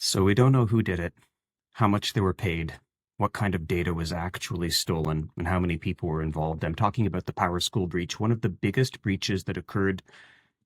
So we don't know who did it, how much they were paid, what kind of data was actually stolen, and how many people were involved. I'm talking about the PowerSchool breach, one of the biggest breaches that occurred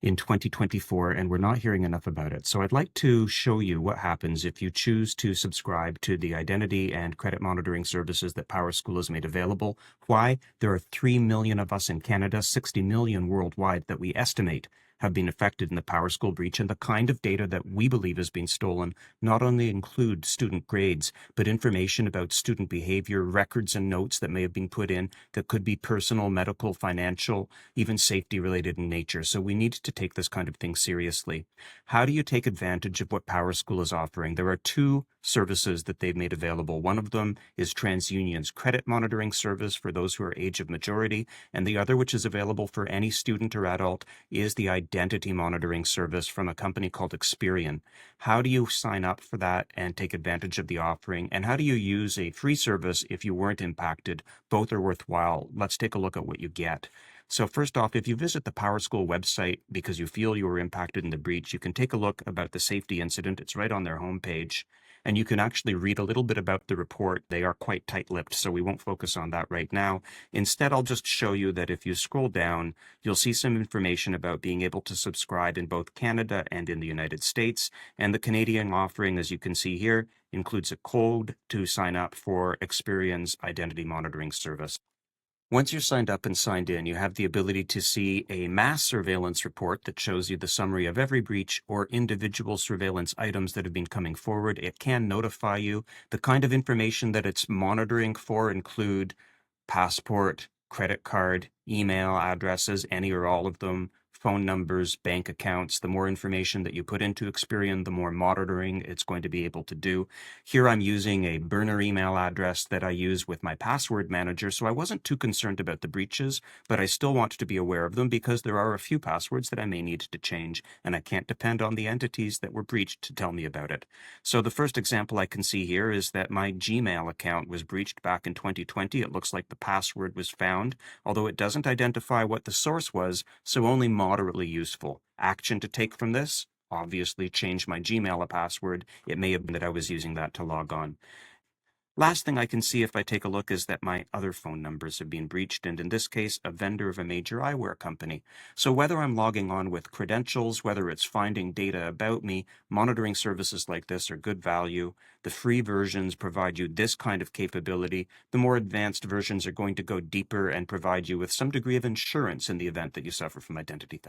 in 2024, and we're not hearing enough about it. So I'd like to show you what happens if you choose to subscribe to the identity and credit monitoring services that PowerSchool has made available. Why? There are 3 million of us in Canada, 60 million worldwide that we estimate have been affected in the PowerSchool breach, and the kind of data that we believe has been stolen not only include student grades, but information about student behavior, records and notes that may have been put in that could be personal, medical, financial, even safety related in nature. So we need to take this kind of thing seriously. How do you take advantage of what PowerSchool is offering? There are two services that they've made available. One of them is TransUnion's credit monitoring service for those who are age of majority, and the other, which is available for any student or adult, is the identity monitoring service from a company called Experian. How do you sign up for that and take advantage of the offering? And how do you use a free service if you weren't impacted? Both are worthwhile. Let's take a look at what you get. So first off, if you visit the PowerSchool website because you feel you were impacted in the breach, you can take a look about the safety incident. It's right on their homepage. And you can actually read a little bit about the report. They are quite tight-lipped, so we won't focus on that right now. Instead, I'll just show you that if you scroll down, you'll see some information about being able to subscribe in both Canada and in the United States. And the Canadian offering, as you can see here, includes a code to sign up for Experian's identity monitoring service. Once you're signed up and signed in, you have the ability to see a mass surveillance report that shows you the summary of every breach or individual surveillance items that have been coming forward. It can notify you. The kind of information that it's monitoring for include passport, credit card, email addresses, any or all of them, phone numbers, bank accounts. The more information that you put into Experian, the more monitoring it's going to be able to do. Here I'm using a burner email address that I use with my password manager, so I wasn't too concerned about the breaches, but I still want to be aware of them because there are a few passwords that I may need to change, and I can't depend on the entities that were breached to tell me about it. So the first example I can see here is that my Gmail account was breached back in 2020. It looks like the password was found, although it doesn't identify what the source was, so only moderately useful. Action to take from this? Obviously change my Gmail password. It may have been that I was using that to log on. Last thing I can see if I take a look is that my other phone numbers have been breached, and in this case, a vendor of a major eyewear company. So whether I'm logging on with credentials, whether it's finding data about me, monitoring services like this are good value. The free versions provide you this kind of capability. The more advanced versions are going to go deeper and provide you with some degree of insurance in the event that you suffer from identity theft.